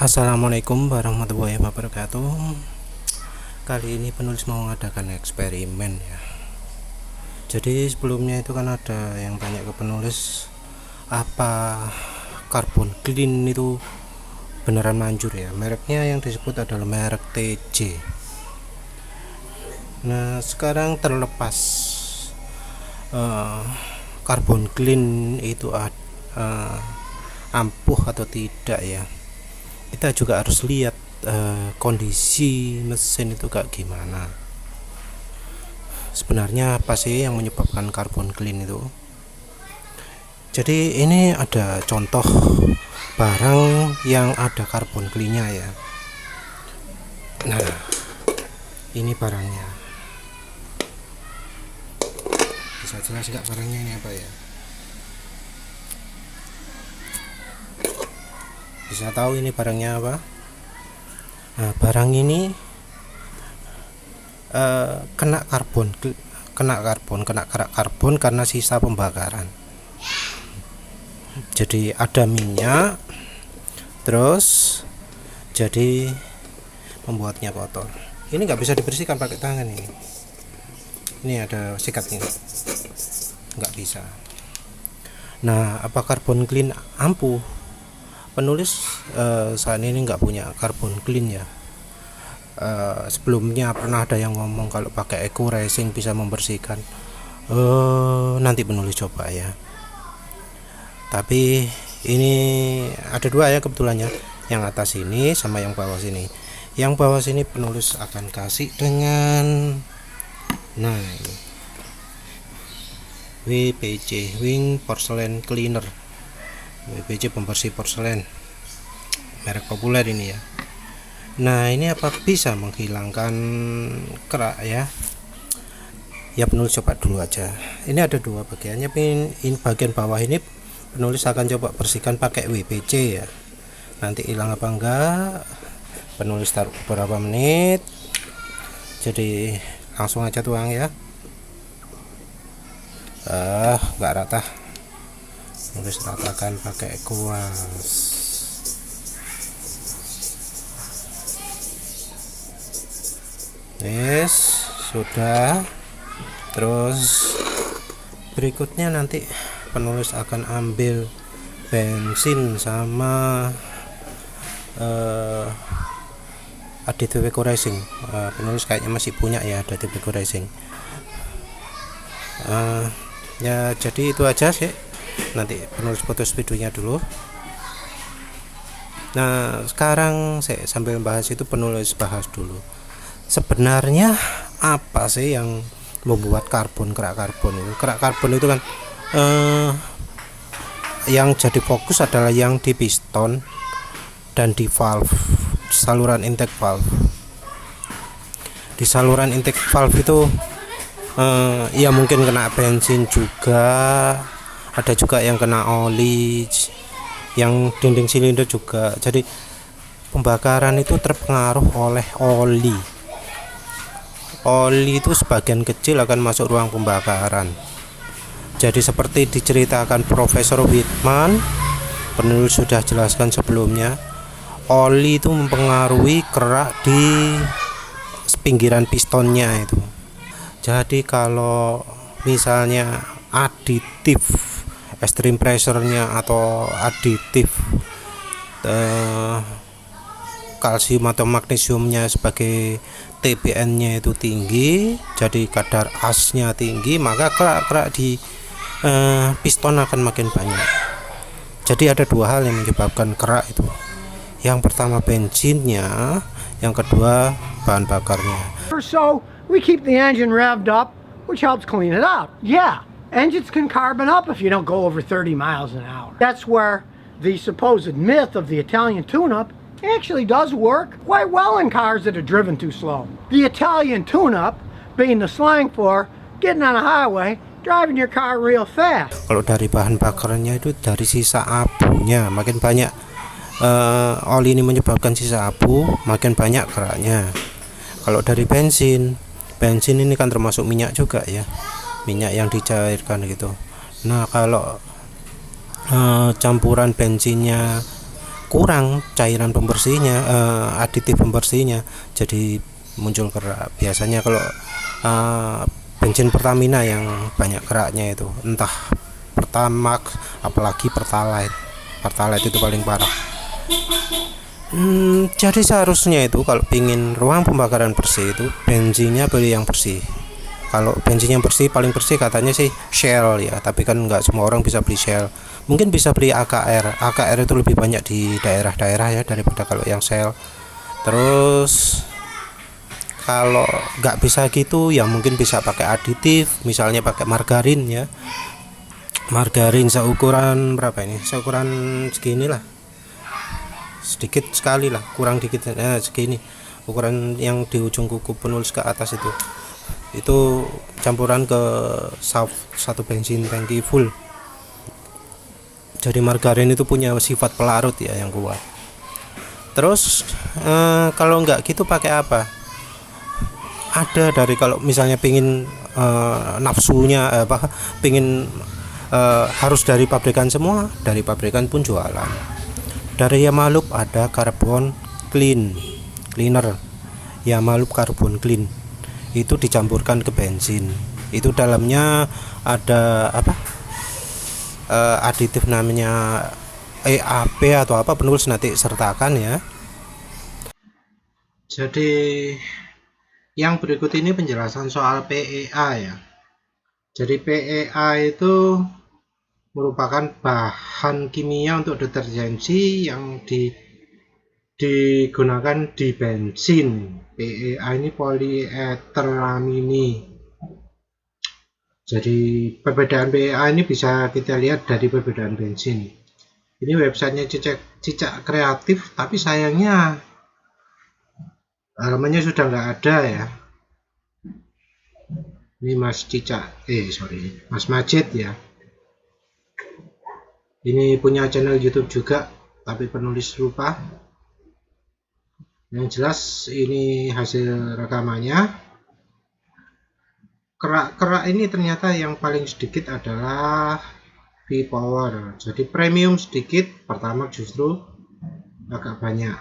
Assalamualaikum warahmatullahi wabarakatuh. Kali ini penulis mau mengadakan eksperimen ya. Jadi sebelumnya itu kan ada yang tanya ke penulis, apa karbon clean itu beneran manjur ya. Mereknya yang disebut adalah merek TJ. Nah sekarang terlepas karbon clean itu ampuh atau tidak ya, kita juga harus lihat kondisi mesin itu kayak gimana. Sebenarnya apa sih yang menyebabkan karbon clean itu? Jadi ini ada contoh barang yang ada karbon clean-nya ya. Nah, ini barangnya. Bisa jelas nggak barangnya ini apa ya? Bisa tahu ini barangnya apa? Nah, barang ini kena kerak karbon karena sisa pembakaran. Jadi ada minyak, terus jadi membuatnya kotor. Ini nggak bisa dibersihkan pakai tangan ini. Ini ada sikatnya, nggak bisa. Nah, apa karbon clean ampuh? Penulis saat ini nggak punya karbon clean ya. Sebelumnya pernah ada yang ngomong kalau pakai Eco Racing bisa membersihkan. Nanti penulis coba ya. Tapi ini ada dua ya kebetulannya, yang atas ini sama yang bawah sini. Yang bawah sini penulis akan kasih dengan ini WPC Wing Porcelain Cleaner. WPC pembersih porselen, merek populer ini ya. Nah ini apa bisa menghilangkan kerak ya? Ya penulis coba dulu aja. Ini ada dua bagiannya. Ini bagian bawah ini penulis akan coba bersihkan pakai WPC ya. Nanti hilang apa enggak? Penulis taruh beberapa menit. Jadi langsung aja tuang ya. Enggak rata. Penulis ratakan pakai kuas. Yes, sudah. Terus berikutnya nanti penulis akan ambil bensin sama aditif Eco Racing. Penulis kayaknya masih punya ya aditif Eco Racing. Ya jadi itu aja sih. Nanti penulis putus videonya dulu. Nah sekarang saya sambil bahas itu penulis bahas dulu. Sebenarnya apa sih yang membuat kerak karbon itu? Kerak karbon itu kan yang jadi fokus adalah yang di piston dan di valve, saluran intake valve. Di saluran intake valve itu ya mungkin kena bensin juga, ada juga yang kena oli, yang dinding silinder juga. Jadi pembakaran itu terpengaruh oleh oli. Oli itu sebagian kecil akan masuk ruang pembakaran. Jadi seperti diceritakan Profesor Whitman, penulis sudah jelaskan sebelumnya, oli itu mempengaruhi kerak di pinggiran pistonnya itu. Jadi kalau misalnya aditif extreme pressure-nya atau aditif kalsium atau magnesiumnya sebagai TBN-nya itu tinggi, jadi kadar asnya tinggi, maka kerak-kerak di piston akan makin banyak. Jadi ada dua hal yang menyebabkan kerak itu. Yang pertama bensinnya, yang kedua bahan bakarnya. So we keep the engine revved up, which helps clean it out. Yeah, engines can carbon up if you don't go over 30 miles an hour. That's where the supposed myth of the Italian tune-up actually does work quite well in cars that are driven too slow. The Italian tune-up being the slang for getting on a highway, driving your car real fast. Kalau dari bahan bakarnya itu dari sisa abunya, makin banyak oli ini menyebabkan sisa abu, makin banyak keraknya. Kalau dari bensin ini kan termasuk minyak juga ya, minyak yang dicairkan gitu. Nah kalau campuran bensinnya kurang cairan pembersihnya, aditif pembersihnya, jadi muncul kerak. Biasanya kalau bensin Pertamina yang banyak keraknya itu, entah Pertamax apalagi Pertalite itu paling parah. Jadi seharusnya itu kalau pingin ruang pembakaran bersih itu bensinnya beli yang bersih. Kalau bensin yang bersih, paling bersih katanya sih Shell ya, tapi kan nggak semua orang bisa beli Shell. Mungkin bisa beli AKR. AKR itu lebih banyak di daerah-daerah ya daripada kalau yang Shell. Terus kalau nggak bisa gitu ya mungkin bisa pakai aditif, misalnya pakai margarin ya. Margarin seukuran berapa ini? Seukuran segini lah, sedikit sekali lah, kurang dikit, segini ukuran yang di ujung kuku penulis ke atas itu campuran ke satu bensin tangki full. Jadi margarin itu punya sifat pelarut ya yang kuat. Terus kalau nggak gitu pakai apa? Ada dari, kalau misalnya pingin nafsunya pingin harus dari pabrikan semua, dari pabrikan pun jualan. Dari Yamaluk ada karbon cleaner, Yamaluk karbon clean, itu dicampurkan ke bensin. Itu dalamnya ada aditif namanya EAP atau apa, penulis nanti sertakan ya. Jadi yang berikut ini penjelasan soal PEA ya. Jadi PEA itu merupakan bahan kimia untuk detergensi yang digunakan di bensin. PEA ini polieteramine. Jadi perbedaan PEA ini bisa kita lihat dari perbedaan bensin. Ini websitenya Cicak Kreatif, tapi sayangnya halamannya sudah nggak ada ya. Ini Mas Majid ya. Ini punya channel YouTube juga, tapi penulis lupa. Yang jelas ini hasil rekamannya. Kerak ini ternyata yang paling sedikit adalah V-Power. Jadi premium sedikit, pertama justru agak banyak.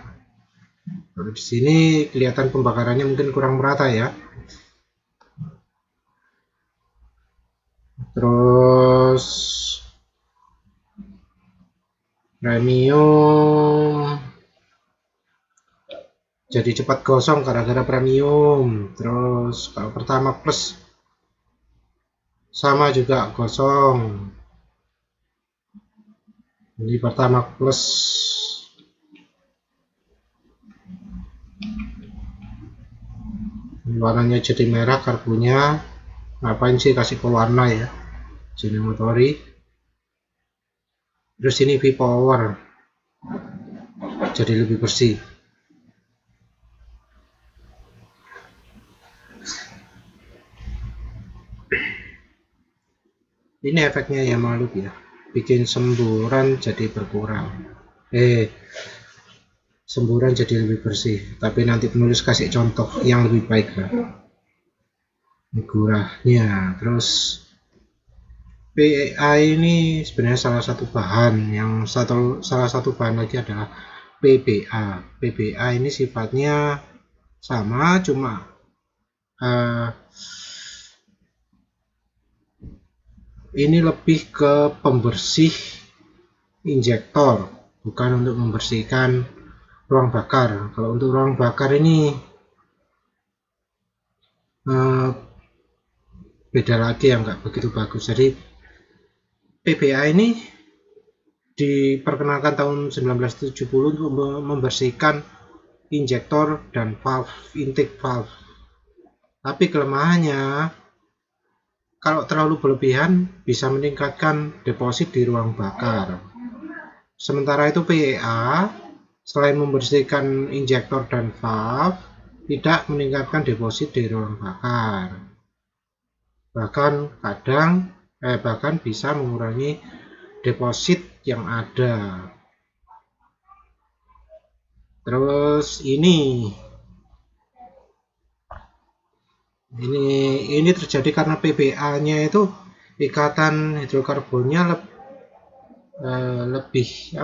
Kalau di sini kelihatan pembakarannya mungkin kurang merata ya. Terus premium jadi cepat gosong gara-gara premium. Terus kalau pertama plus sama juga gosong. Ini pertama plus warnanya jadi merah, karbunya ngapain sih kasih pewarna ya, sini motori. Terus ini V-Power jadi lebih bersih. Ini efeknya ya Yamaluk ya, bikin semburan jadi berkurang, semburan jadi lebih bersih. Tapi nanti penulis kasih contoh yang lebih baik lah gurahnya. Terus PEA ini sebenarnya salah satu bahan, salah satu bahan lagi adalah PBA. PBA ini sifatnya sama, cuma ini lebih ke pembersih injektor, bukan untuk membersihkan ruang bakar. Kalau untuk ruang bakar ini beda lagi yang nggak begitu bagus. Jadi PBA ini diperkenalkan tahun 1970 untuk membersihkan injektor dan valve, intake valve. Tapi kelemahannya kalau terlalu berlebihan bisa meningkatkan deposit di ruang bakar. Sementara itu PEA selain membersihkan injektor dan valve, tidak meningkatkan deposit di ruang bakar. Bahkan bisa mengurangi deposit yang ada. Terus ini terjadi karena PBA-nya itu ikatan hidrokarbonnya lebih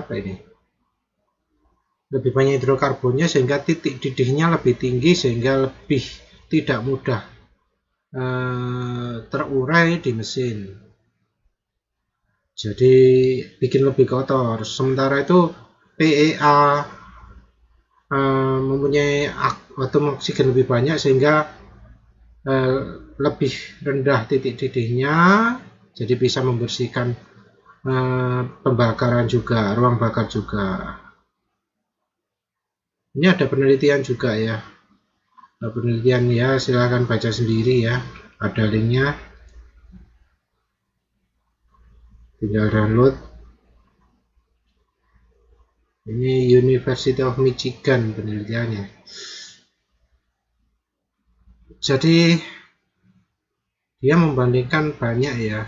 lebih banyak hidrokarbonnya sehingga titik didihnya lebih tinggi sehingga lebih tidak mudah terurai di mesin. Jadi bikin lebih kotor. Sementara itu PEA mempunyai atom oksigen lebih banyak sehingga lebih rendah titik didihnya, jadi bisa membersihkan pembakaran juga, ruang bakar juga. Ini ada penelitian juga ya. Penelitian ya, silahkan baca sendiri ya, ada linknya, tinggal download. Ini University of Michigan penelitiannya. Jadi dia membandingkan banyak ya.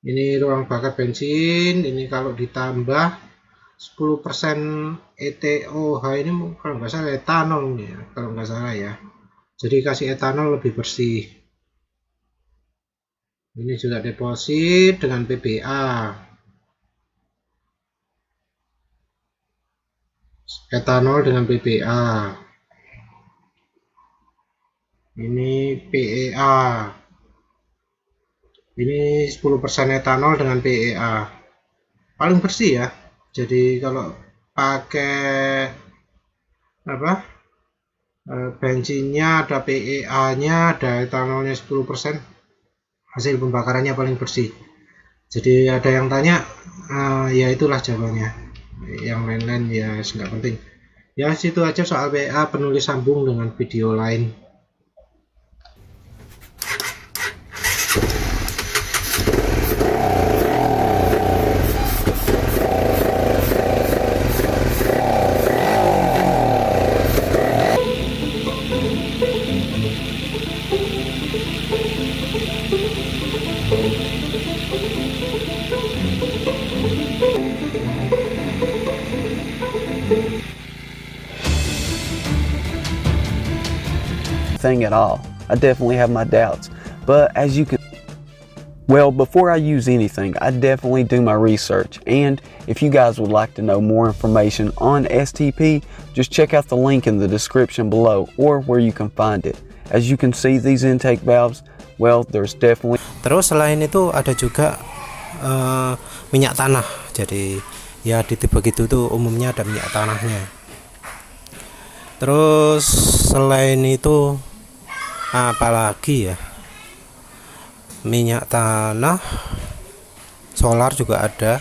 Ini ruang bakar bensin, ini kalau ditambah 10% ETOH ini kalau nggak salah etanol ya, kalau nggak salah ya. Jadi kasih etanol lebih bersih. Ini juga deposit dengan PBA. Etanol dengan PBA. Ini PEA. Ini 10% etanol dengan PEA. Paling bersih ya. Jadi kalau pakai bensinnya ada PEA-nya, ada etanolnya 10%, hasil pembakarannya paling bersih. Jadi ada yang tanya, ya itulah jawabannya. Yang lain-lain ya nggak penting. Ya situ aja soal PEA, penulis sambung dengan video lain. Thing at all. I definitely have my doubts, but as you can, well, before I use anything, I definitely do my research, and if you guys would like to know more information on STP, just check out the link in the description below or where you can find it. As you can see, these intake valves, well, there's definitely. Terus selain itu ada juga minyak tanah. Jadi ya di tipe gitu tuh umumnya ada minyak tanahnya. Terus selain itu apalagi ya, minyak tanah, solar juga ada.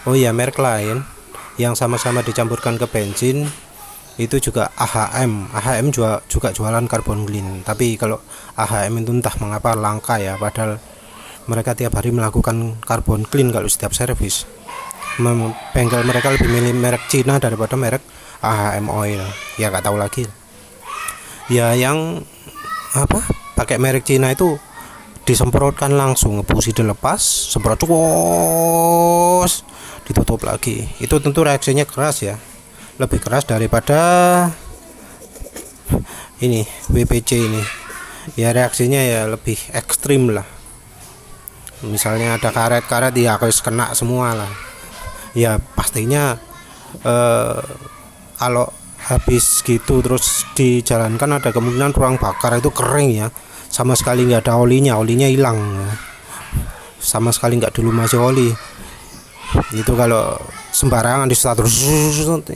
Oh ya, merek lain yang sama-sama dicampurkan ke bensin itu juga AHM juga jualan carbon clean. Tapi kalau AHM itu entah mengapa langka ya, padahal mereka tiap hari melakukan carbon clean kalau setiap servis. Bengkel mereka lebih milih merek Cina daripada merek AHM oil. Ya nggak tahu lagi ya, yang pakai merek Cina itu disemprotkan langsung, ngebusi dilepas, semprot cuos, ditutup lagi. Itu tentu reaksinya keras ya, lebih keras daripada ini WPC ini ya, reaksinya ya lebih ekstrim lah. Misalnya ada karet ya harus kena semua lah ya, pastinya kalau habis gitu terus dijalankan ada kemungkinan ruang bakar itu kering ya, sama sekali nggak ada olinya hilang ya. Sama sekali nggak dilumasi oli. Itu kalau sembarangan di start terus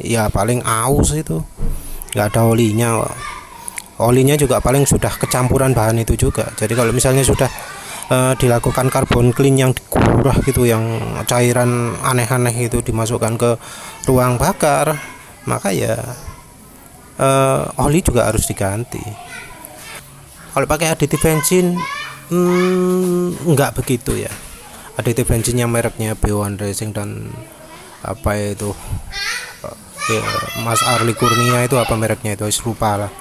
ya paling aus, itu nggak ada olinya juga paling sudah kecampuran bahan itu juga. Jadi kalau misalnya sudah dilakukan carbon clean yang dikurah gitu, yang cairan aneh-aneh itu dimasukkan ke ruang bakar, maka ya oli juga harus diganti. Kalau pakai aditif bensin enggak begitu ya. Aditif bensinnya mereknya B1 Racing dan apa itu ya, Mas Arli Kurnia itu apa mereknya itu, lupa lah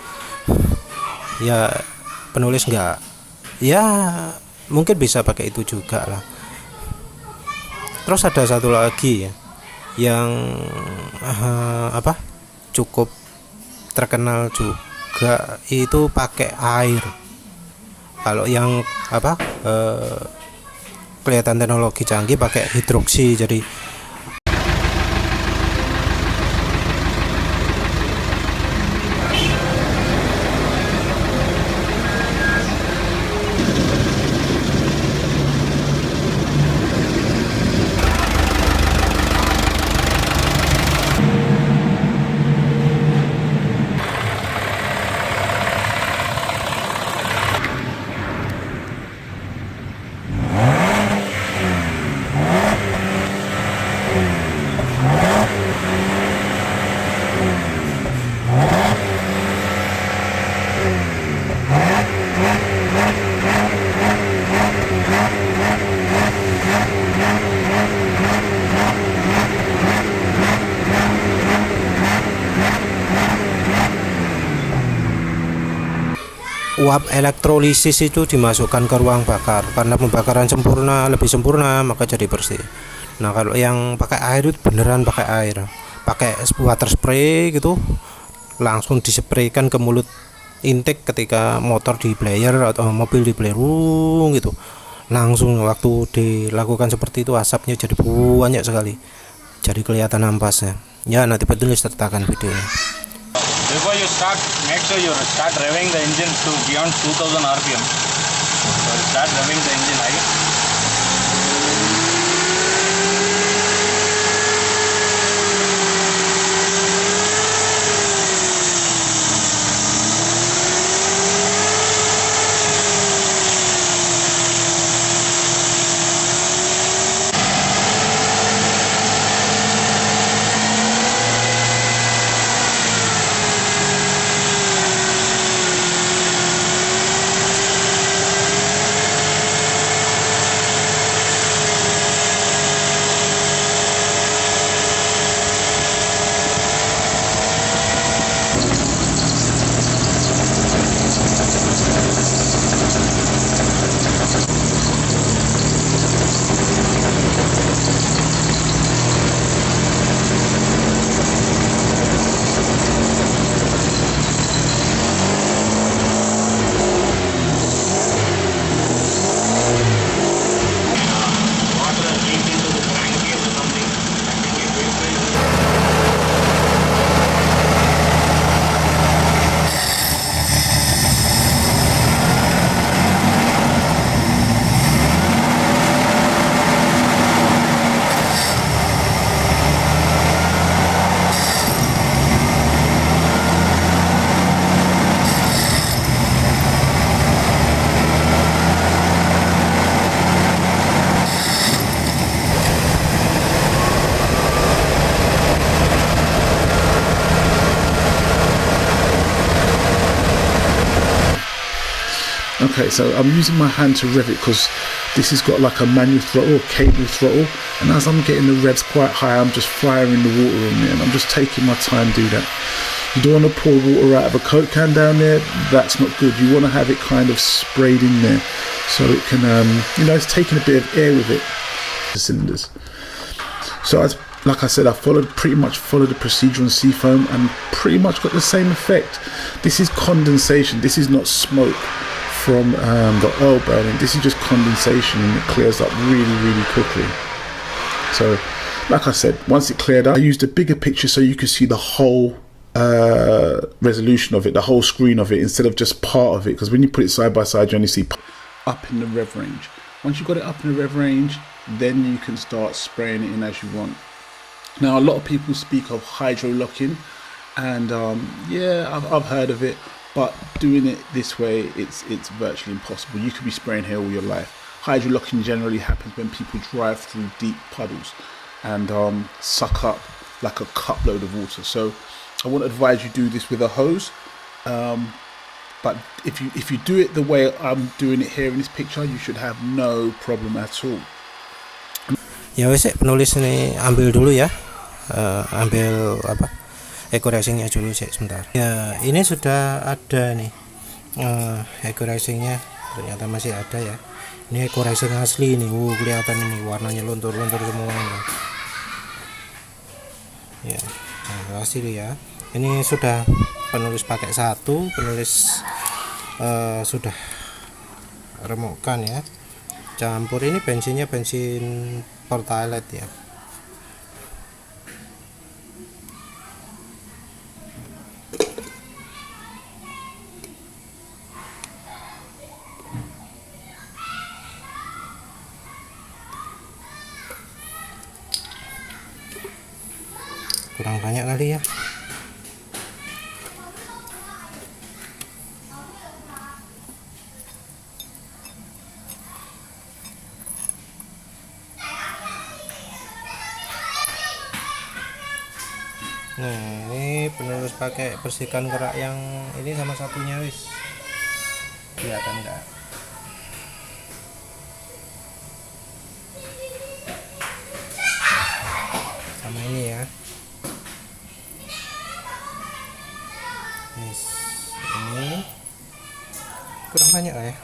ya. Penulis enggak ya, mungkin bisa pakai itu juga lah. Terus ada satu lagi ya, yang cukup terkenal juga, itu pakai air. Kalau yang kelihatan teknologi canggih pakai hidroksi. Jadi uap elektrolisis itu dimasukkan ke ruang bakar. Karena pembakaran sempurna, lebih sempurna, maka jadi bersih. Nah, kalau yang pakai air itu beneran pakai air, pakai water spray gitu, langsung dispraykan ke mulut intake ketika motor di player atau mobil di player gitu. Langsung waktu dilakukan seperti itu asapnya jadi banyak sekali, jadi kelihatan ampasnya. Ya, nanti betul sertakan videonya. Before you start, make sure you start revving the engine to beyond 2000 RPM. So start revving the engine high. Okay, so I'm using my hand to rev it because this has got like a manual throttle or cable throttle, and as I'm getting the revs quite high, I'm just firing the water in there, and I'm just taking my time to do that. You don't want to pour water out of a Coke can down there, that's not good. You want to have it kind of sprayed in there so it can, it's taking a bit of air with it, the cylinders. So like I said, I pretty much followed the procedure on Seafoam and pretty much got the same effect. This is condensation, this is not smoke from the oil burning. This is just condensation, and it clears up really quickly. So like I said, once it cleared up, I used a bigger picture so you could see the whole resolution of it, the whole screen of it, instead of just part of it, because when you put it side by side you only see up in the rev range. Once you've got it up in the rev range, then you can start spraying it in as you want. Now a lot of people speak of hydro locking, and yeah, I've heard of it, but doing it this way, it's virtually impossible. You could be spraying here all your life. Hydro locking generally happens when people drive through deep puddles and suck up like a cup load of water. So I wouldn't advise you do this with a hose, but if you do it the way I'm doing it here in this picture, you should have no problem at all. Ya wes, penulis ini ambil dulu ya, ambil apa eco racingnya dulu sih sebentar. Ya ini sudah ada nih eco racingnya, ternyata masih ada ya. Ini eco racing asli nih, kelihatan ini warnanya luntur-luntur semuanya. Ya, nah, asli ya. Ini sudah penulis pakai satu, penulis sudah remukkan ya. campur. Ini bensinnya bensin Pertalite ya. Kurang banyak kali ya. Nah, ini penerus pakai bersihkan kerak yang ini sama satunya wis. Kelihatan enggak? Sama ini ya. Ini kurang banyak lah ya.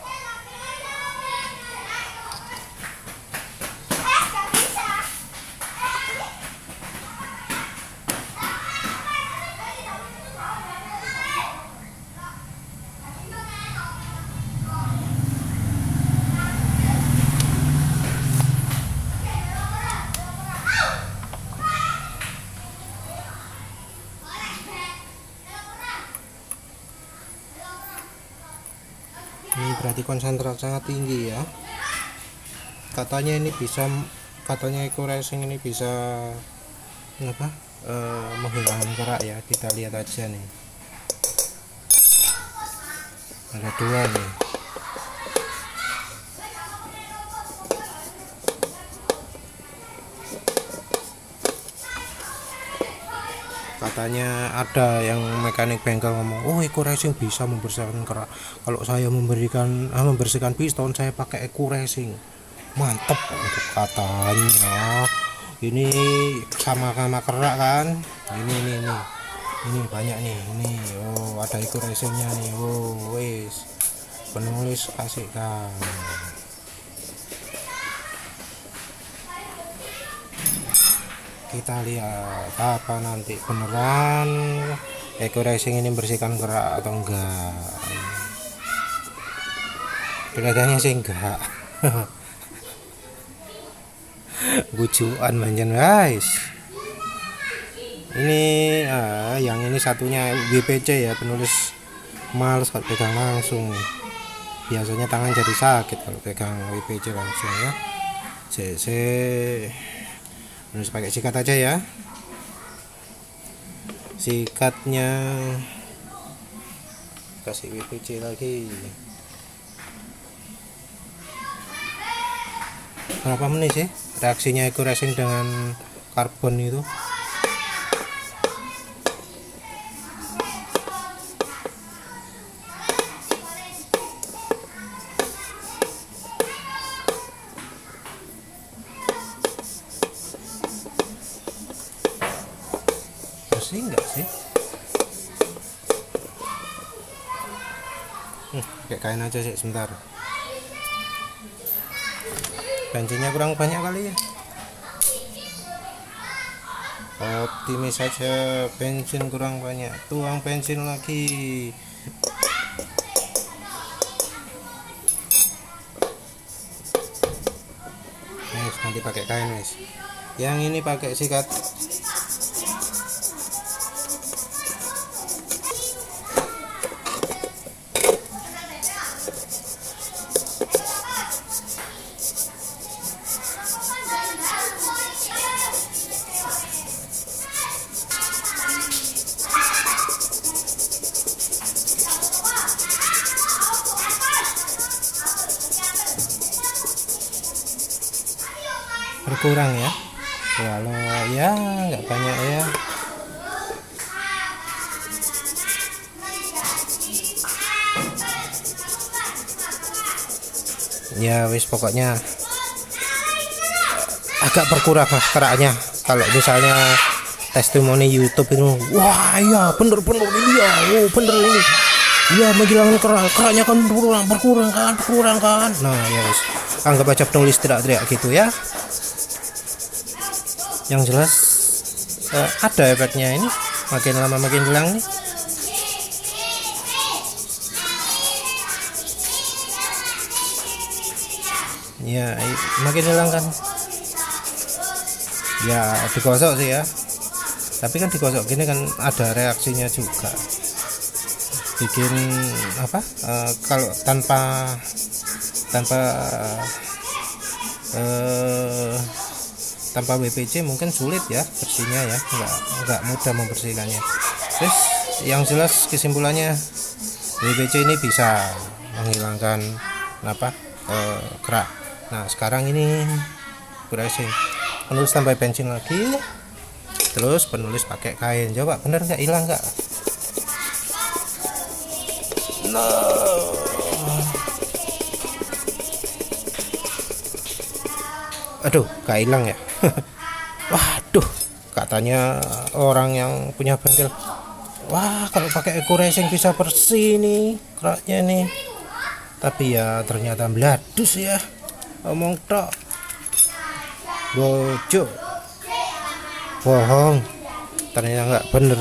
Ini berarti konsentrat sangat tinggi ya. Katanya ini bisa, katanya Eco Racing ini bisa apa? Menghilangkan kerak ya. Kita lihat aja nih. Ada dua nih. Katanya ada yang mekanik bengkel ngomong, oh Eco Racing bisa membersihkan kerak. Kalau saya membersihkan piston, saya pakai Eco Racing. Mantep katanya. Ini sama-sama kerak kan? Ini banyak nih. Ini oh ada Eco Racingnya nih. Oh wis penulis kasihkan. Kita lihat apa nanti beneran Eco Racing ini bersihkan kerak atau enggak. Kelihatannya sih enggak. Bujuan manjan guys. Ini yang ini satunya WPC ya, penulis males kalau pegang langsung. Biasanya tangan jadi sakit kalau pegang WPC langsung ya. CC harus pakai sikat aja ya. Sikatnya kasih WPC lagi. Berapa menit sih reaksinya Eco Racing dengan karbon itu? Bersih enggak sih? Pakai kain aja sih sebentar. Bensinnya kurang banyak kali ya. Optimis saja, bensin kurang banyak, tuang bensin lagi. Nanti pakai kain guys. Yang ini pakai sikat. Berkurang ya, kalau ya nggak banyak ya. Ya wis pokoknya agak berkurang lah keraknya. Kalau misalnya testimoni YouTube itu, wah ya bener ini ya, oh bener ini ya menghilangkan keraknya kan berkurang kan. Nah ya wis, anggap aja penulis tidak gitu ya. Yang jelas ada efeknya ini, makin lama makin hilang nih. Ya makin hilang kan. Ya digosok sih ya, tapi kan digosok gini kan ada reaksinya juga, bikin apa, kalau tanpa WPC mungkin sulit ya bersihnya ya, nggak mudah membersihkannya. Terus yang jelas kesimpulannya WPC ini bisa menghilangkan apa, kerak. Nah sekarang ini brushing, penulis tambah bensin lagi, terus penulis pakai kain, coba bener nggak, hilang nggak? Aduh, nggak hilang ya. Waduh, katanya orang yang punya bengkel, wah kalau pakai Eco Racing bisa bersih nih keraknya nih. Tapi ya ternyata beladus ya, omong tok, bojo, bohong, ternyata nggak bener.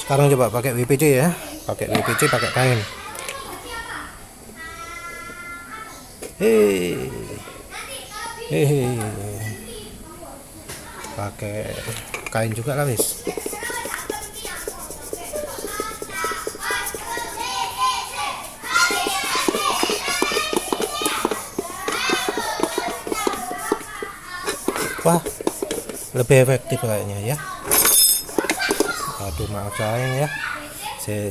Sekarang coba pakai WPC ya, pakai WPC pakai kain. Hehehe, pakai kain juga lah wis. Wah, lebih efektif kayaknya ya. Aduh maaf sayang ya. Ini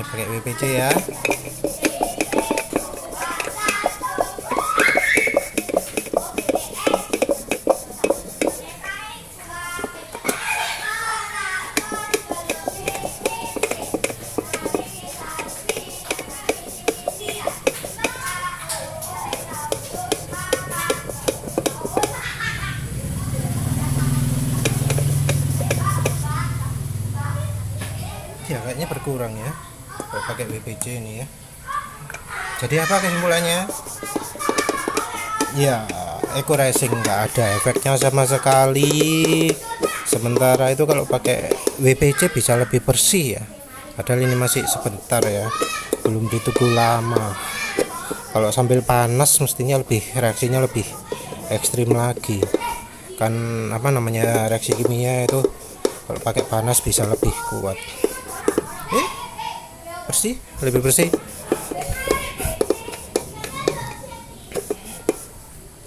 pakai WPC ya. Ya kayaknya berkurang ya kalau pakai WPC ini ya. Jadi apa kesimpulannya? Ya Eco Racing nggak ada efeknya sama sekali. Sementara itu kalau pakai WPC bisa lebih bersih ya. Padahal ini masih sebentar ya, belum ditunggu lama. Kalau sambil panas mestinya reaksinya lebih ekstrim lagi. Kan apa namanya, reaksi kimia itu kalau pakai panas bisa lebih kuat. Bersih, lebih bersih.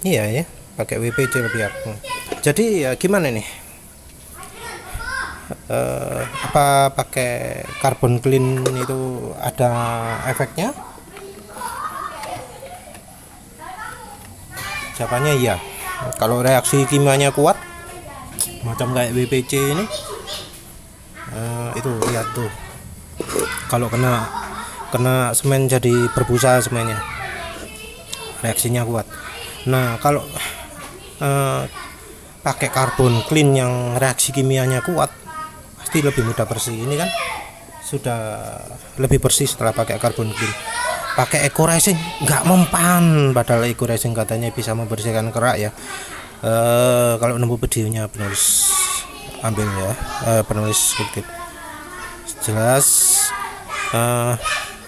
Iya ya, pakai WPC lebih aku. Jadi ya gimana nih? Apa pakai carbon clean itu ada efeknya? Jawabannya iya. Kalau reaksi kimianya kuat, macam kayak WPC ini, itu lihat tuh. Kalau kena semen jadi berbusa semennya, reaksinya kuat. Nah kalau pakai carbon clean yang reaksi kimianya kuat, pasti lebih mudah bersih. Ini kan sudah lebih bersih setelah pakai carbon clean. Pakai Eco Racing nggak mempan, padahal Eco Racing katanya bisa membersihkan kerak ya. Kalau nemu videonya penulis ambil ya, penulis kutip. Jelas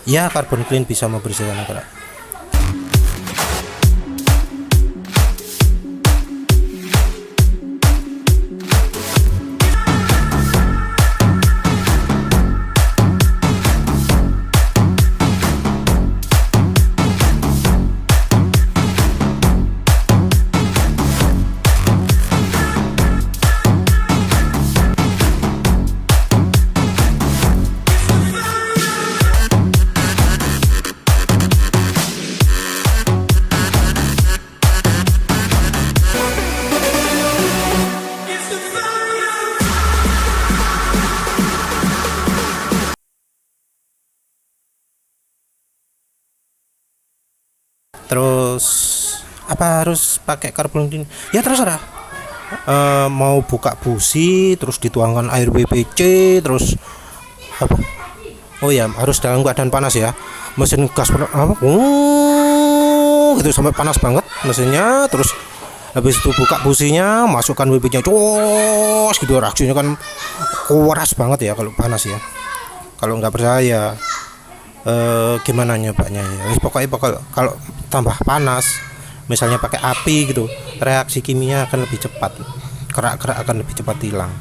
ya carbon clean bisa membersihkan kerak. Terus apa harus pakai carbon clean? Ya terserah. Mau buka busi terus dituangkan air WPC terus apa? Oh ya harus dalam keadaan panas ya. Mesin gas apa? Itu sampai panas banget mesinnya. Terus habis itu buka businya, masukkan WPC-nya, cos gitu, reaksinya kan keras banget ya kalau panas ya. Kalau nggak percaya, gimana nyobanya ya? Pokoknya kalau tambah panas, misalnya pakai api gitu, reaksi kimia akan lebih cepat, kerak-kerak akan lebih cepat hilang.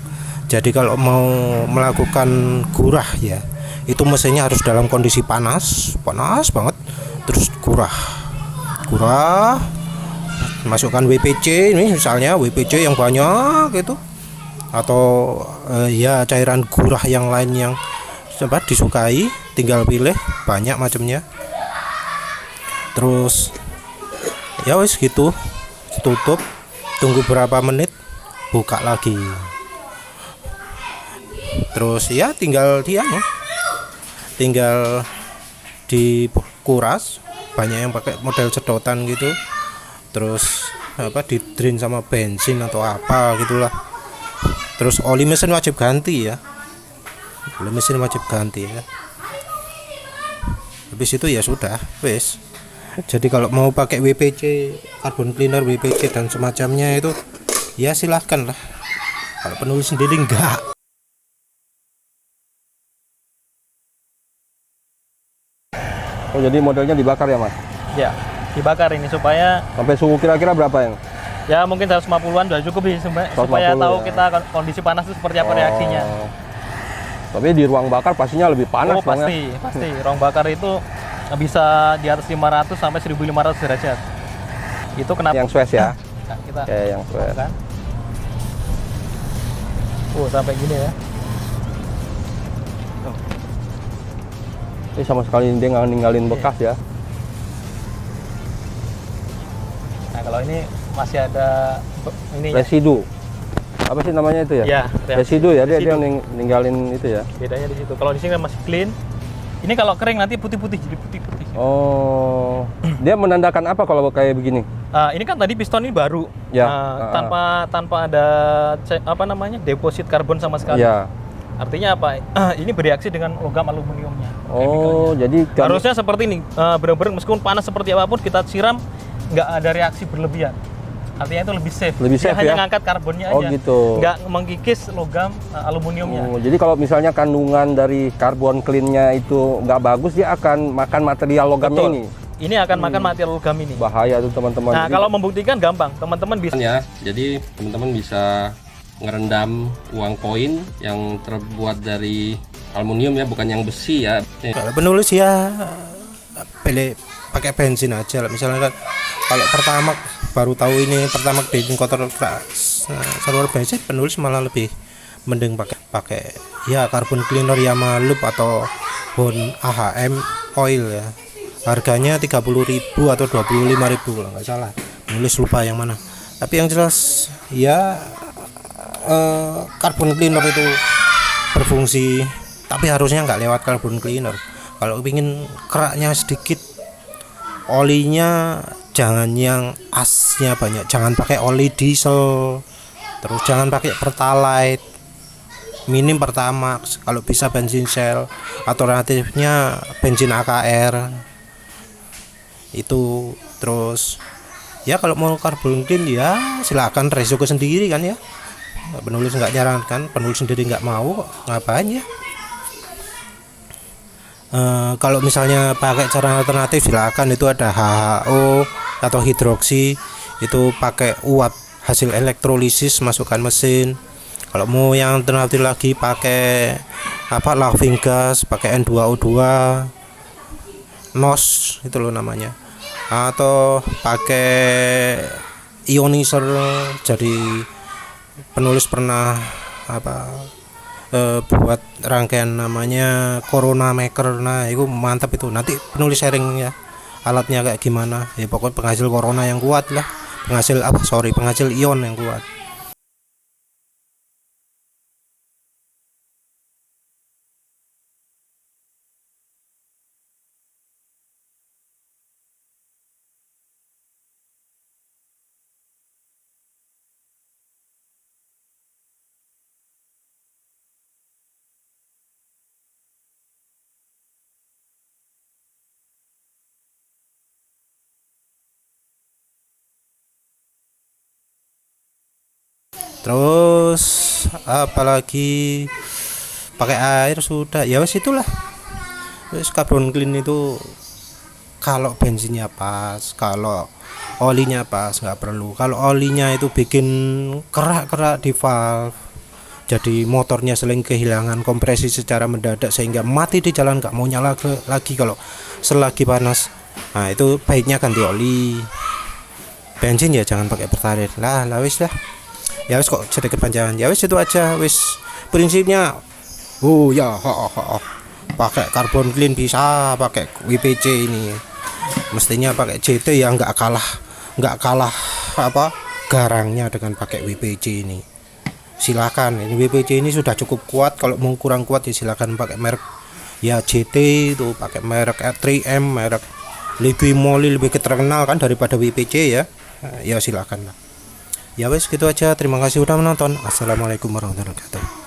Jadi kalau mau melakukan gurah ya, itu mesinnya harus dalam kondisi panas banget, terus gurah, masukkan WPC ini, misalnya WPC yang banyak gitu, atau ya cairan gurah yang lain yang sempat disukai, tinggal pilih banyak macamnya. Terus ya wis gitu, tutup, tunggu berapa menit, buka lagi. Terus ya tinggal dikuras, banyak yang pakai model sedotan gitu, terus di drain sama bensin atau apa gitulah. Terus oli mesin wajib ganti ya, habis itu ya sudah wes. Jadi kalau mau pakai WPC, carbon cleaner, WPC dan semacamnya itu ya silahkan lah. Kalau penulis sendiri enggak. Oh, jadi modelnya dibakar ya, Mas? Ya, dibakar ini supaya Sampai suhu kira-kira berapa yang? ya mungkin 150-an sudah cukup sih supaya 150 tahu ya. kita kondisi panas itu seperti apa reaksinya. Tapi di ruang bakar pastinya lebih panas Oh, Bang, ya? pasti. Ruang bakar itu bisa di atas 500 sampai 1500 derajat. Itu kenapa? Yang Suez ya? Nah, kita Ya, yang Suez. kan. Sampai gini ya. Ini sama sekali dia nggak ninggalin bekas ya. Nah, kalau ini masih ada ini Residu. Apa sih namanya itu ya? ya, Residu ya, dia residu. ninggalin itu ya. Bedanya di situ. Kalau di sini kan masih clean. Ini kalau kering nanti putih-putih, jadi putih-putih. Oh, dia menandakan apa kalau kayak begini? Ini kan tadi piston ini baru, Ya, tanpa ada deposit karbon sama sekali. Ya. Artinya apa? Ini bereaksi dengan logam aluminiumnya. Oh, jadi Harusnya seperti ini, benar-benar meskipun panas seperti apapun kita siram nggak ada reaksi berlebihan. Artinya itu lebih safe. Lebih Dia safe hanya ya? ngangkat karbonnya Oh, aja. gitu. Nggak mengkikis logam aluminiumnya. Oh, jadi kalau misalnya kandungan dari karbon clean-nya itu nggak bagus, dia akan makan material logamnya Betul. ini. Ini akan makan material logam ini. Bahaya tuh teman-teman. Nah, Jadi- kalau membuktikan gampang, teman-teman bisa. ya. Jadi teman-teman bisa ngerendam uang koin yang terbuat dari aluminium ya, bukan yang besi ya. Kalau penulis ya pilih pakai bensin aja lah. Misalnya kan kalau pertama baru tahu ini pertama bensin kotor keras, saluran bensin, penulis malah lebih mending pakai ya carbon cleaner Yamalup atau Bon AHM oil ya. Harganya 30.000 atau 25.000 kalau nggak salah. Penulis lupa yang mana. Tapi yang jelas ya carbon cleaner itu berfungsi, tapi harusnya nggak lewat carbon cleaner. Kalau ingin keraknya sedikit, olinya jangan yang asnya banyak, jangan pakai oli diesel, terus jangan pakai pertalite, minim pertamax, kalau bisa bensin Shell, alternatifnya bensin AKR itu. Terus ya kalau mau carbon clean ya silakan, resiko sendiri kan ya. Penulis nggak nyarankan, penulis sendiri nggak mau, ngapain ya. Kalau misalnya pakai cara alternatif silakan, itu ada HHO atau hidroksi, itu pakai uap hasil elektrolisis, masukkan mesin. Kalau mau yang alternatif lagi pakai laughing gas, pakai N2O2 NOS itu loh namanya, atau pakai ionizer. Jadi penulis pernah buat rangkaian namanya Corona Maker. Nah itu mantap itu, nanti penulis sharing ya alatnya kayak gimana ya. Pokoknya penghasil corona yang kuat lah, penghasil ion yang kuat. Terus apalagi pakai air sudah, ya wes itulah. Wes Carbon Clean itu kalau bensinnya pas, kalau olinya pas nggak perlu. Kalau olinya itu bikin kerak-kerak di valve, jadi motornya sering kehilangan kompresi secara mendadak sehingga mati di jalan, nggak mau nyala lagi kalau selagi panas. Nah itu baiknya ganti oli. Bensin ya jangan pakai Pertalite lah wis lah. Ya wis kok sedikit panjangan. Ya wis itu aja wis prinsipnya. Pakai Carbon Clean bisa, pakai WPC ini. Mestinya pakai JT ya nggak kalah apa garangnya dengan pakai WPC ini. Silakan, ini WPC ini sudah cukup kuat. Kalau mau kurang kuat ya silakan pakai merek ya JT itu, pakai merek 3M, merek Liquimoli lebih terkenal kan daripada WPC ya. Ya silakan lah. Ya wes gitu aja. Terima kasih udah menonton. Assalamualaikum warahmatullahi wabarakatuh.